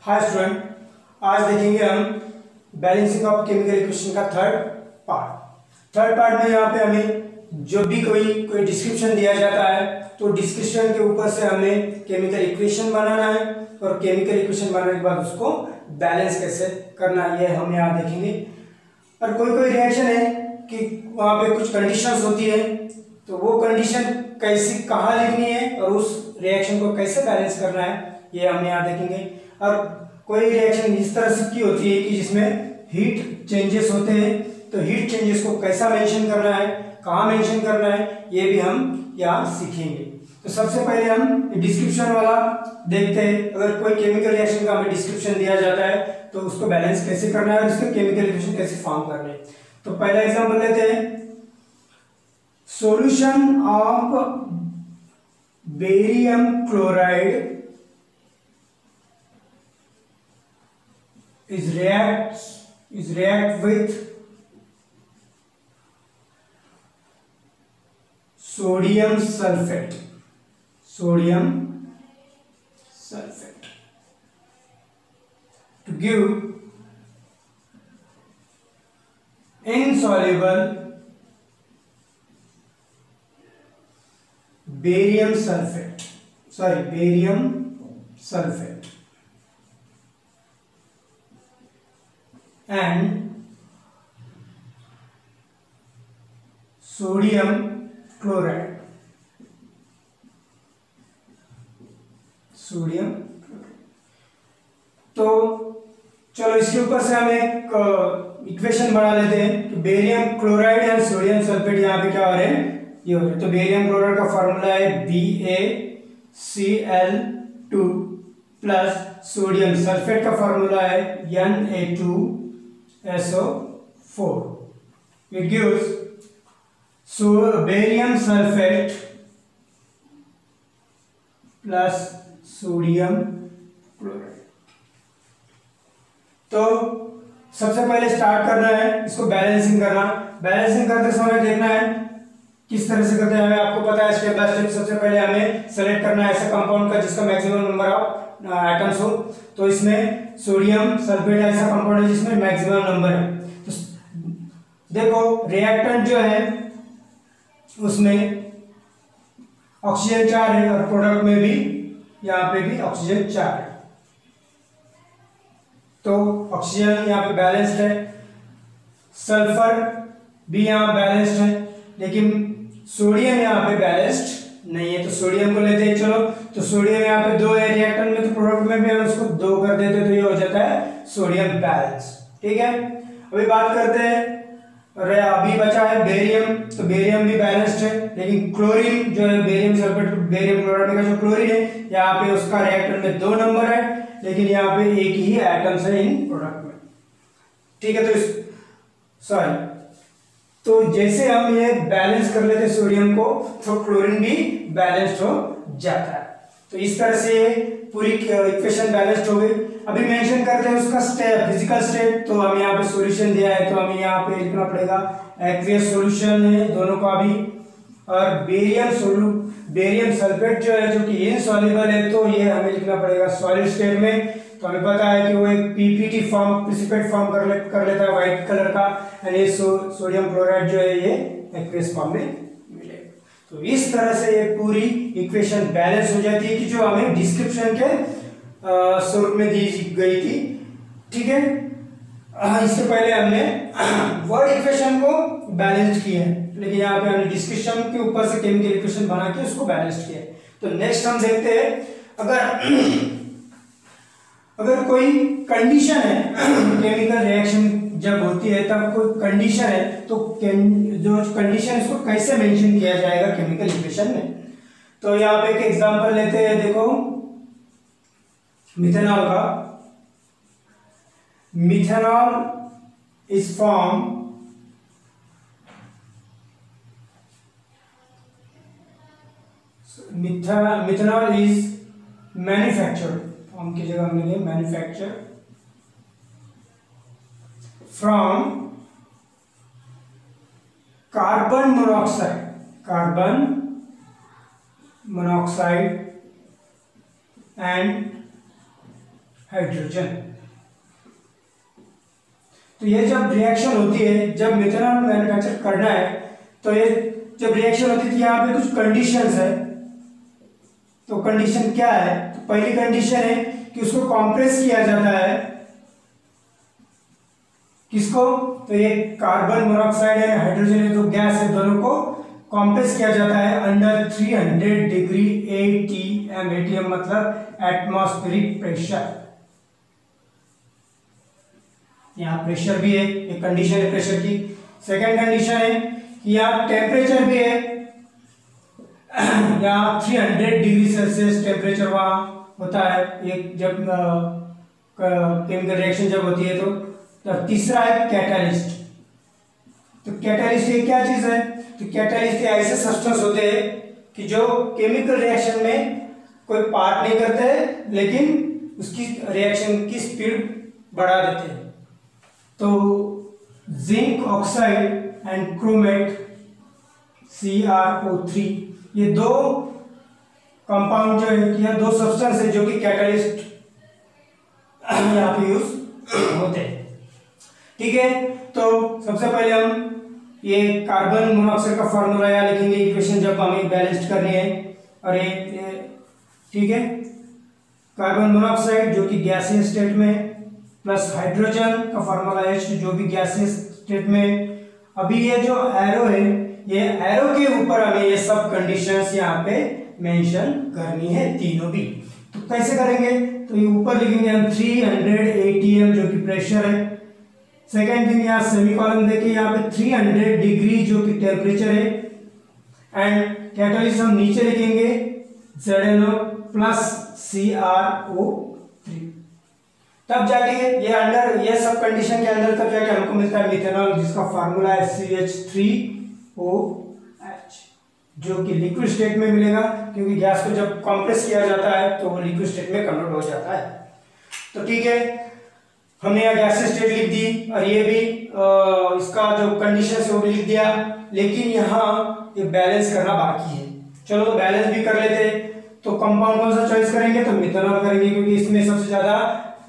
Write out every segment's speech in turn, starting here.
Hi student, आज देखेंगे हम बैलेंसिंग ऑफ केमिकल इक्वेशन का थर्ड पार्ट में यहाँ पे हमें जो भी कोई डिस्क्रिप्शन दिया जाता है तो डिस्क्रिप्शन के ऊपर से हमें केमिकल इक्वेशन बनाना है और केमिकल इक्वेशन बनाने के बाद उसको बैलेंस कैसे करना है ये हम यहाँ देखेंगे। और कोई रिएक्शन है कि वहाँ पे कुछ कंडीशंस होती है तो वो कंडीशन कैसी कहाँ लिखनी है और उस रिएक्शन को कैसे बैलेंस करना है ये हम यहाँ देखेंगे। और कोई रिएक्शन इस तरह से की होती है कि जिसमें हीट चेंजेस होते हैं तो हीट चेंजेस को कैसा मेंशन करना है, कहाँ मेंशन करना है ये भी हम यहाँ सीखेंगे। तो सबसे पहले हम डिस्क्रिप्शन वाला देखते हैं। अगर कोई केमिकल रिएक्शन का हमें डिस्क्रिप्शन दिया जाता है तो उसको बैलेंस कैसे करना है और उसके केमिकल इक्वेशन कैसे फॉर्म करने हैं। तो पहला एग्जांपल लेते हैं, solution of barium chloride is react with sodium sulfate to give insoluble barium sulfate and sodium chloride। तो चलो इसके ऊपर से हम एक इक्वेशन बना लेते हैं। तो barium chloride and sodium sulphate यहाँ पे क्या हो रहे हैं, ये हो रहे हैं। तो बेरियम क्लोराइड का फॉर्मूला है BaCl2 प्लस सोडियम सल्फेट का फॉर्मूला है Na2SO4। It gives barium sulfate plus sodium chloride। तो सबसे पहले स्टार्ट करना है इसको बैलेंसिंग करना। बैलेंसिंग करते समय देखना है किस तरह से करते हैं, हमें आपको पता है स्टेप बाय स्टेप। सबसे पहले हमें सेलेक्ट करना है ऐसा कंपाउंड का जिसका मैक्सिमम नंबर ऑफ एटम्स हो। तो इसमें सोडियम सल्फेट ऐसा कंपाउंड है जिसमें मैक्सिमम नंबर है। तो देखो रिएक्टेंट जो है उसमें ऑक्सीजन 4 है और प्रोडक्ट में भी यहाँ पे भी ऑक्सीजन 4 है। तो ऑक्सीजन यहाँ पे बैलेंस्ड है, सल्फर भी यहाँ बैलेंस्ड है, लेकिन सोडियम यहाँ पे बैलेंस्ड नहीं है। तो सोडियम को लेते हैं। चलो तो सोडियम यहाँ पे 2 है रिएक्टेंट में, तो प्रोडक्ट में भी हम उसको 2 कर देते तो ये हो जाता है सोडियम बैलेंस। ठीक है, अभी बात करते हैं अभी बचा है बेरियम। तो बेरियम भी बैलेंस्ड है, लेकिन क्लोरीन जो है बेरियम सल्फेट बेरियम क्लोराइड का जो क्लोरीन है यहाँ पे उसका रिएक्टेंट में 2 नंबर है, लेकिन यहाँ पे एक ही एटम्स है इन प्रोडक्ट में। ठीक है, तो जैसे हम ये बैलेंस कर लेते सोडियम को तो क्लोरीन भी बैलेंस्ड हो जाता है। तो इस तरह से पूरी इक्वेशन बैलेंस्ड हो गई। अभी मेंशन करते हैं उसका स्टेप, फिजिकल स्टेट। तो हम यहाँ पे सॉल्यूशन दिया है तो हमें यहाँ पे लिखना पड़ेगा एक्वियस सॉल्यूशन है दोनों का भी। और बेरियम सल्फेट जो है जो कि इनसॉल्युबल है तो ये हमें लिखना पड़ेगा सॉलिड स्टेट में। तो हमें पता है कि वो एक पीपीटी फॉर्म प्रिसिपिटेट फॉर्म कर लेता है व्हाइट कलर का, एंड ये सोडियम क्लोराइड जो है ये एक्वियस फॉर्म में मिलेगा। तो इस तरह से ये पूरी इक्वेशन बैलेंस हो जाती है कि जो हमें डिस्क्रिप्शन के स्वरूप में दी गई थी। ठीक है, इससे पहले हमने वर्ड इक्वेशन को बैलेंस किया है, लेकिन यहाँ पे हमने डिस्क्रिप्शन के ऊपर से केमिकल इक्वेशन बना के उसको बैलेंस किया है। तो नेक्स्ट हम देखते हैं अगर कोई कंडीशन है केमिकल रिएक्शन जब होती है तब कोई कंडीशन है तो जो कंडीशन इसको कैसे मेंशन किया जाएगा केमिकल इक्वेशन में। तो यहाँ पे एक एग्जांपल लेते हैं। देखो मिथेनॉल का, methanol is form methanol is manufactured, form की जगह हमने manufacture from carbon monoxide and hydrogen. तो ये जब रिएक्शन होती है, जब मिथेनॉल मैन्युफैक्चर करना है, तो ये जब रिएक्शन होती है तो यहाँ पे कुछ कंडीशंस है। तो कंडीशन क्या है? तो पहली कंडीशन है कि उसको कंप्रेस किया जाता है। किसको? तो ये कार्बन मोनोऑक्साइड है, हाइड्रोजन जो गैस है, दोनों को कंप्रेस किया जाता है अंडर 300 डिग्री ATM। ATM मतलब एटमॉस्फेरिक प्रेशर। यहाँ प्रेशर भी है, एक कंडीशन है प्रेशर की। सेकेंड कंडीशन है कि यहाँ टेम्परेचर भी है। यहाँ 300 डिग्री सेल्सियस टेम्परेचर वहाँ होता है एक जब केमिकल रिएक्शन जब होती है। तो तीसरा है कैटालिस्ट। तो कैटालिस्ट ये क्या चीज है? तो कैटालिस्ट ऐसे सब्सटेंस होते हैं कि जो केमिकल रिएक्शन में कोई पार्ट नहीं करते लेकिन उसकी रिएक्शन की स्पीड बढ़ा देते हैं। तो zinc oxide and chromate CrO3 ये दो कंपाउंड जो है, ये दो सब्सटेंस है जो कि कैटालिस्ट यहाँ पे यूज होते हैं। ठीक है, तो सबसे पहले हम ये कार्बन मोनोऑक्साइड का फॉर्मूला यहाँ लिखेंगे, इक्वेशन जब हमें बैलेंस करनी है। और ये ठीक है, कार्बन मोनोऑक्साइड जो कि गैसीय स्टेट में प्लस हाइड्रोजन का फॉर्मूला H जो भी गैसीय स्टेट में। अभी ये जो एरो है, ये एरो के ऊपर हमें ये सब कंडीशंस यहाँ पे मेंशन करनी है तीनों भी। तो कैसे करेंगे? तो ये ऊपर लिखेंगे हम 300 ATM जो कि प्रेशर है। सेकेंड थिंग यहाँ सेमीकोलन देके यहाँ पे 300 डिग्री जो कि टेम्परेचर है। एंड कैटालिस्ट हम नीचे लिखेंगे ZnO प्लस CrO3। तब जाके ये अंडर ये सब कंडीशन के अंदर तब जाके हमको मिलता है मिथेनॉल जिसका फार्मूला है CH3OH जो कि लिक्विड स्टेट में मिलेगा, क्योंकि गैस को जब कंप्रेस किया जाता है तो वो लिक्विड स्टेट में कन्वर्ट हो जाता है। तो ठीक है, हमने यहाँ गैसीय स्टेट लिख दी और ये भी इसका जो कंडीशन है वो भी लिख दिया, लेकिन यहाँ ये बैलेंस करना बाकी है। चलो तो बैलेंस भी कर लेते। तो कंपाउंड कौन सा चॉइस करेंगे? तो मिथेनॉल करेंगे, क्योंकि इसमें सबसे ज्यादा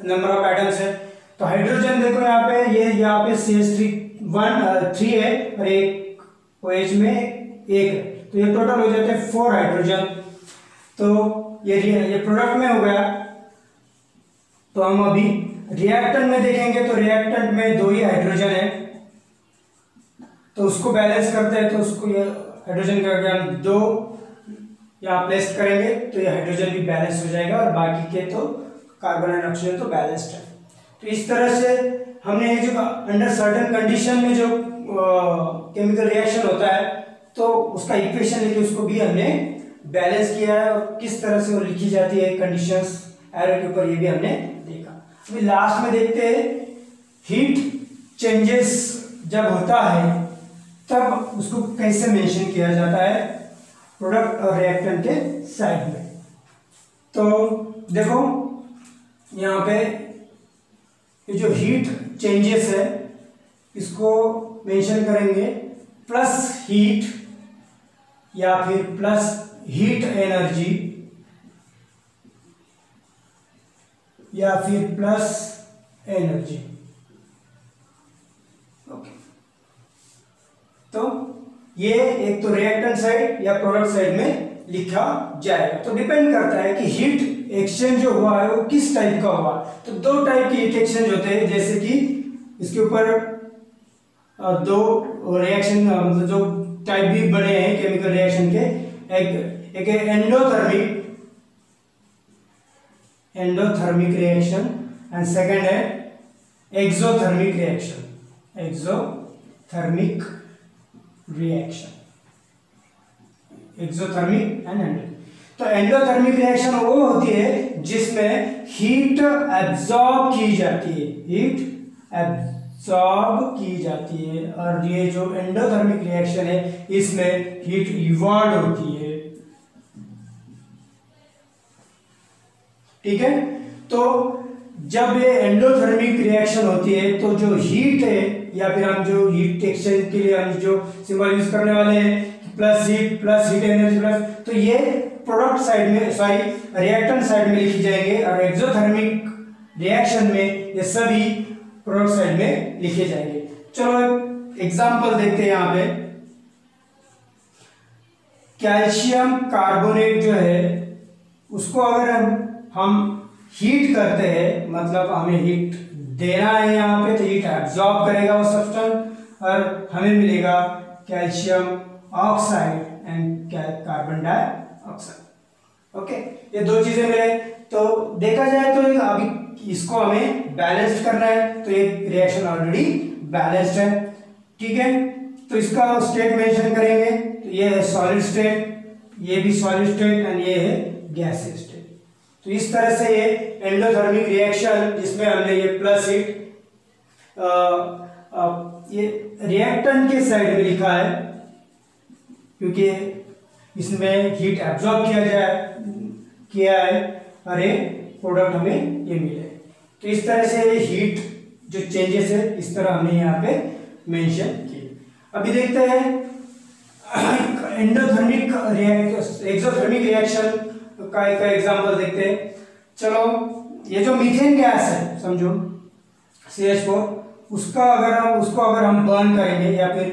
नंबर ऑफ एटम्स है। तो हाइड्रोजन देखो यहाँ पे, ये यहाँ पे CH3 है और एक OH में एक है, तो ये टोटल हो जाते हैं 4 हाइड्रोजन। तो ये प्रोडक्ट में हो गया। तो हम अभी रिएक्टेंट में देखेंगे, तो रिएक्टेंट में 2 ही हाइड्रोजन है, तो उसको बैलेंस करते हैं। तो उसको ये हाइड्रोजन का हम 2 यहाँ प्लेस करेंगे तो ये हाइड्रोजन भी बैलेंस हो जाएगा और बाकी के तो कार्बन एंड ऑक्सीजन तो बैलेंस्ड है। तो इस तरह से हमने ये जो अंडर सर्टेन कंडीशन में जो केमिकल रिएक्शन होता है तो उसका इक्वेशन लेके उसको भी हमने बैलेंस किया है, और किस तरह से वो लिखी जाती है कंडीशंस एरो के ऊपर, ये भी हमने देखा। अभी लास्ट में देखते हैं हीट चेंजेस जब होता है तब उसको कैसे मेंशन किया जाता है प्रोडक्ट और रिएक्टेंट के साइड में। तो देखो यहाँ पे ये जो हीट चेंजेस है इसको मेंशन करेंगे प्लस हीट या फिर प्लस हीट एनर्जी या फिर प्लस एनर्जी। ओके, तो ये एक तो रिएक्टेंट साइड या प्रोडक्ट साइड में लिखा जाएगा। तो डिपेंड करता है कि हीट एक्सचेंज जो हुआ है वो किस टाइप का हुआ। तो 2 टाइप के हीट एक्सचेंज होते हैं, जैसे कि इसके ऊपर 2 रिएक्शन जो टाइप भी बने हैं केमिकल रिएक्शन के, एक है एंडोथर्मिक रिएक्शन एंड सेकंड है एक्सोथर्मिक रिएक्शन। एक्सोथर्मिक एंड तो एंडोथर्मिक रिएक्शन वो होती है जिसमें हीट एब्जॉर्ब की जाती है, और ये जो एंडोथर्मिक रिएक्शन है इसमें हीट इवॉल्व होती है। ठीक है, तो जब ये एंडोथर्मिक रिएक्शन होती है तो जो हीट है या फिर हम जो हीट एक्सचेंज के लिए हम जो सिंबल यूज करने वाले हैं प्लस हीट एनर्जी प्लस, तो ये प्रोडक्ट साइड में रिएक्टेंट साइड में लिखी जाएंगे, और एक्सोथर्मिक रिएक्शन में ये सभी प्रोडक्ट साइड में लिखे जाएंगे। चलो एग्जांपल देखते हैं यहाँ पे। कैल्शियम कार्बोनेट जो है उसको अगर हम हीट करते हैं, मतलब हमें हीट देना है यहाँ पे, तो हीट एब्जॉर्ब करेगा वो सब्सटेंस और हमें मिलेगा calcium oxide and carbon dioxide. Okay, ये दो चीजें मिले। तो देखा जाए तो अभी इसको हमें बैलेंस करना है, तो ये रिएक्शन ऑलरेडी बैलेंस्ड है। ठीक है, तो इसका स्टेट मेंशन करेंगे। तो ये है सॉलिड स्टेट, ये भी सॉलिड स्टेट एंड ये है गैसियस स्टेट। तो इस तरह से ये एंडोथर्मिक रिएक्शन जिसमें हमने ये प्लस हीट ये रिएक्टेंट के साइड में लिखा है क्योंकि इसमें हीट एब्जॉर्ब किया है और ये प्रोडक्ट हमें ये मिले। तो इस तरह से ये हीट जो चेंजेस है इस तरह हमने यहाँ पे मेंशन किए। अभी देखते हैं एंडोथर्मिक एक्सोथर्मिक रिएक्शन का एक एग्जांपल देखते हैं। चलो, ये जो मीथेन गैस है समझो CH4, उसको अगर हम बर्न करेंगे या फिर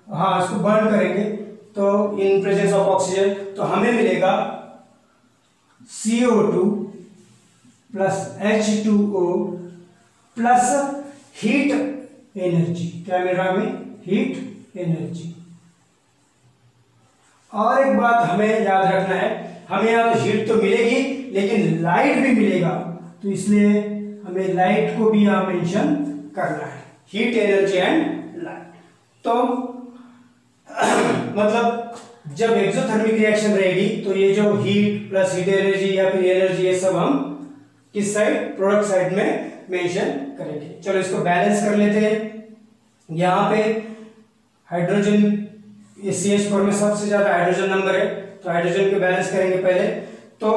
उसको बर्न करेंगे तो इन प्रेजेंस ऑफ ऑक्सीजन, तो हमें मिलेगा CO2 plus H2O plus heat energy. क्या मिल रहा है हमें? Heat energy. और एक बात हमें याद रखना है, हमें यहाँ तो हीट तो मिलेगी लेकिन लाइट भी मिलेगा, तो इसलिए हमें लाइट को भी यहाँ मेंशन करना है, हीट एनर्जी एंड लाइट। तो मतलब जब एक्सोथर्मिक रिएक्शन रहेगी तो ये जो हीट प्लस हीट एनर्जी या फिर एनर्जी, ये सब हम किस साइड, प्रोडक्ट साइड में मेंशन करेंगे। चलो इसको बैलेंस कर लेते हैं। यहाँ पे हाइड्रोजन, ये CH4 में सबसे ज्यादा हाइड्रोजन नंबर है, तो हाइड्रोजन को बैलेंस करेंगे पहले। तो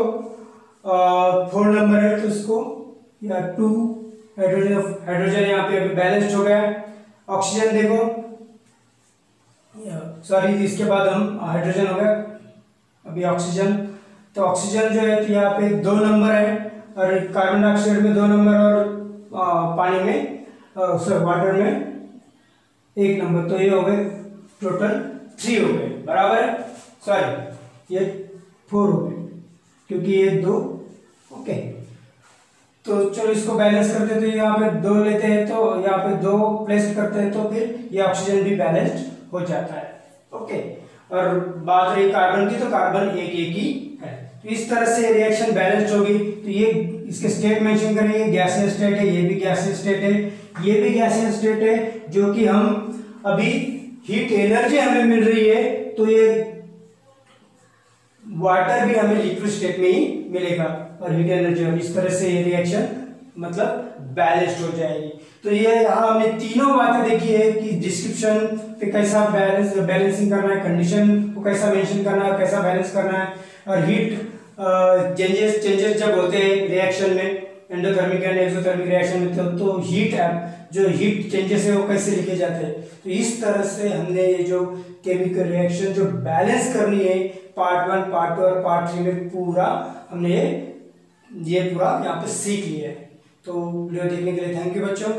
4 नंबर है तो इसको या 2 हाइड्रोजन यहाँ पे अभी बैलेंस्ड हो गया। ऑक्सीजन देखो, सॉरी इसके बाद हम हाइड्रोजन हो गया अभी ऑक्सीजन। तो ऑक्सीजन जो है तो यहाँ पे 2 नंबर है और कार्बन डाइऑक्साइड में 2 नंबर और पानी में वाटर में 1 नंबर, तो ये हो गए टोटल 3 हो गए, बराबर है। सॉरी ये 4 हो गए क्योंकि ये 2। ओके, तो चलो इसको बैलेंस करते हैं। तो यहाँ पे 2 लेते हैं, तो यहाँ पे 2 प्लेस करते हैं, तो फिर ये ऑक्सीजन भी बैलेंस्ड हो जाता है। ओके, और बात रही कार्बन की, तो कार्बन एक ही है। तो इस तरह से रिएक्शन बैलेंस्ड होगी। तो ये इसके स्टेट मेंशन करेंगे, गैसियस स्टेट है, ये भी गैसियस स्टेट है, ये भी गैसियस स्टेट है, जो कि हम अभी हीट एनर्जी हमें मिल रही है, तो ये वाटर भी हमें लिक्विड स्टेट में ही मिलेगा और हीट एनर्जी। इस तरह से ये रिएक्शन मतलब बैलेंस्ड हो जाएगी। तो ये यहाँ हमने तीनों बातें देखी है कि डिस्क्रिप्शन पे कैसा बैलेंसिंग करना है, कंडीशन को कैसा मेंशन करना है, कैसा बैलेंस करना है, और हीट चेंजेस जब होते हैं रिएक्शन में, एंडोथर्मिक एंड एक्सोथर्मिक रिएक्शन में, तो जो हीट चेंजेस है वो कैसे लिखे जाते हैं। तो इस तरह से हमने ये जो केमिकल रिएक्शन जो बैलेंस करनी है पार्ट 1, पार्ट 2 और पार्ट 3 में पूरा हमने ये पूरा यहाँ पे सीख लिया है। तो वीडियो देखने के लिए थैंक यू बच्चों।